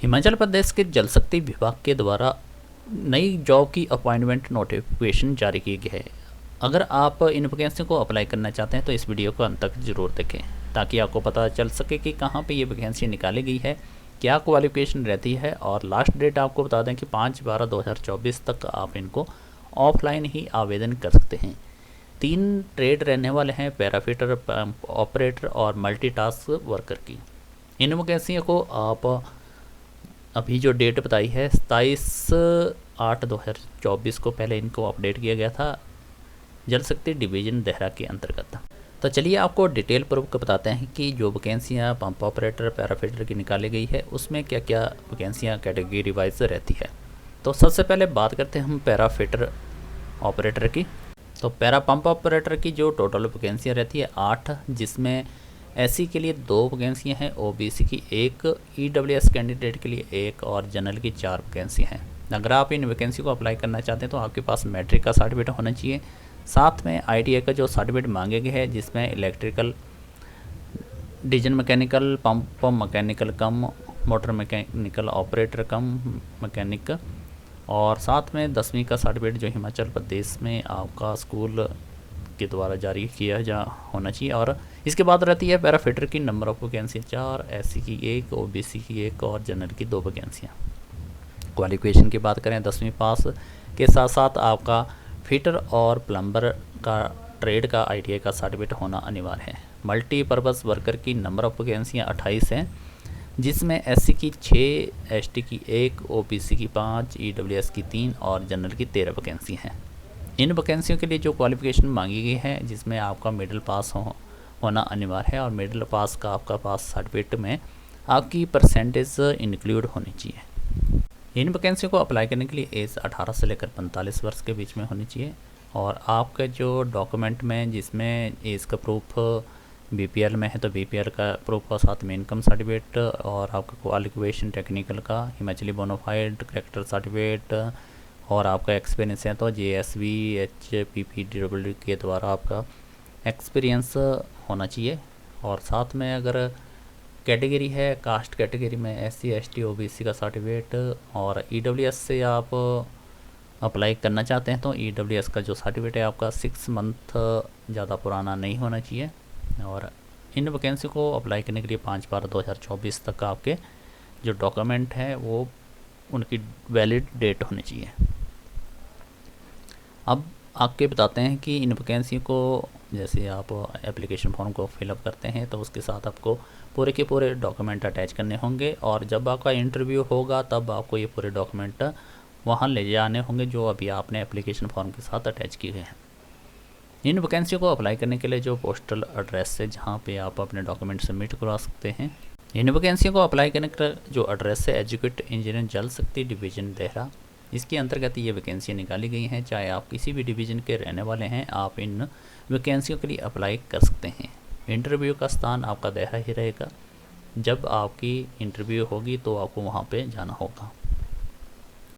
हिमाचल प्रदेश के जल शक्ति विभाग के द्वारा नई जॉब की अपॉइंटमेंट नोटिफिकेशन जारी की गई है। अगर आप इन वैकेंसी को अप्लाई करना चाहते हैं तो इस वीडियो को अंत तक ज़रूर देखें ताकि आपको पता चल सके कि कहाँ पे ये वैकेंसी निकाली गई है, क्या क्वालिफिकेशन रहती है। और लास्ट डेट आपको बता दें कि 5/12/2024 तक आप इनको ऑफलाइन ही आवेदन कर सकते हैं। 3 ट्रेड रहने वाले हैं, पैराफिटर, पंप ऑपरेटर और मल्टीटास्क वर्कर की। इन वैकेंसियों को आप अभी जो डेट बताई है 27/8/2024 को पहले इनको अपडेट किया गया था जल शक्ति डिवीज़न देहरा के अंतर्गत। तो चलिए आपको डिटेल पूर्वक बताते हैं कि जो वैकेंसियाँ पंप ऑपरेटर पैराफिटर की निकाली गई है उसमें क्या क्या वैकेंसियाँ कैटेगरी वाइज रहती है। तो सबसे पहले बात करते हैं हम पैराफिटर ऑपरेटर की। तो पैरा पंप ऑपरेटर की जो टोटल वैकेंसियाँ रहती है 8, जिसमें एससी के लिए 2 वैकेंसियाँ हैं, ओबीसी की 1, ईडब्ल्यूएस कैंडिडेट के लिए 1 और जनरल की 4 वैकेंसियाँ हैं। अगर आप इन वैकेंसी को अप्लाई करना चाहते हैं तो आपके पास मैट्रिक का सर्टिफिकेट होना चाहिए, साथ में आईटीआई का जो सर्टिफिकेट मांगे गए हैं जिसमें electrical, diesel mechanical, pump mechanical cum motor mechanical operator cum mechanic, और साथ में 10वीं का सर्टिफिकेट जो हिमाचल प्रदेश में आपका स्कूल के द्वारा जारी किया जा होना चाहिए। और इसके बाद रहती है पैराफिटर की नंबर ऑफ वैकेंसी 4, एससी की 1, ओबीसी की 1 और जनरल की 2 वैकेंसियाँ। क्वालिफिकेशन की बात करें 10वीं पास के साथ साथ आपका फिटर और प्लम्बर का ट्रेड का आईटीआई का सर्टिफिकेट होना अनिवार्य है। मल्टीपर्पज़ वर्कर की नंबर ऑफ वैकेंसियाँ 28 हैं, जिसमें एससी की 6, एसटी की 1, ओबीसी की 5, ईडब्ल्यूएस की 3 और जनरल की 13 वैकेंसी हैं। इन वैकेंसियों के लिए जो क्वालिफिकेशन मांगी गई है जिसमें आपका मिडिल पास होना अनिवार्य है और मिडिल पास का आपका पास सर्टिफिकेट में आपकी परसेंटेज इंक्लूड होनी चाहिए। इन वैकेंसियों को अप्लाई करने के लिए एज 18 से लेकर 45 वर्ष के बीच में होनी चाहिए। और आपका जो डॉक्यूमेंट में जिसमें एज का प्रूफ बीपीएल में है तो बीपीएल का प्रूफ और साथ में इनकम सर्टिफिकेट और आपका क्वालिफिकेशन टेक्निकल का हिमाचली बोनाफाइड करेक्टर सर्टिफिकेट और आपका एक्सपीरियंस है तो जेएसवी HPPW के द्वारा आपका एक्सपीरियंस होना चाहिए। और साथ में अगर कैटेगरी है कास्ट कैटेगरी में एससी एसटी ओबीसी का सर्टिफिकेट, और ईडब्ल्यूएस से आप अप्लाई करना चाहते हैं तो ईडब्ल्यूएस का जो सर्टिफिकेट है आपका 6 मंथ ज़्यादा पुराना नहीं होना चाहिए। और इन वैकेंसी को अप्लाई करने के लिए 5/12/2024 तक आपके जो डॉक्यूमेंट हैं वो उनकी वैलिड डेट होनी चाहिए। अब आपके बताते हैं कि इन वैकेंसी को जैसे आप एप्लीकेशन फॉर्म को फिलअप करते हैं तो उसके साथ आपको पूरे के पूरे डॉक्यूमेंट अटैच करने होंगे, और जब आपका इंटरव्यू होगा तब आपको ये पूरे डॉक्यूमेंट वहाँ ले जाने होंगे जो अभी आपने एप्लीकेशन फॉर्म के साथ अटैच किए हैं। इन वैकेंसियों को अप्लाई करने के लिए जो पोस्टल एड्रेस है जहाँ पे आप अपने डॉक्यूमेंट सबमिट करवा सकते हैं। इन वैकेंसियों को अप्लाई करने का जो एड्रेस है एजुकेट इंजीनियर जल शक्ति डिवीज़न देहरा, इसके अंतर्गत ये वैकेंसी निकाली गई हैं। चाहे आप किसी भी डिवीज़न के रहने वाले हैं आप इन वैकेंसियों के लिए अप्लाई कर सकते हैं। इंटरव्यू का स्थान आपका देहरा ही रहेगा। जब आपकी इंटरव्यू होगी तो आपको वहाँ पे जाना होगा।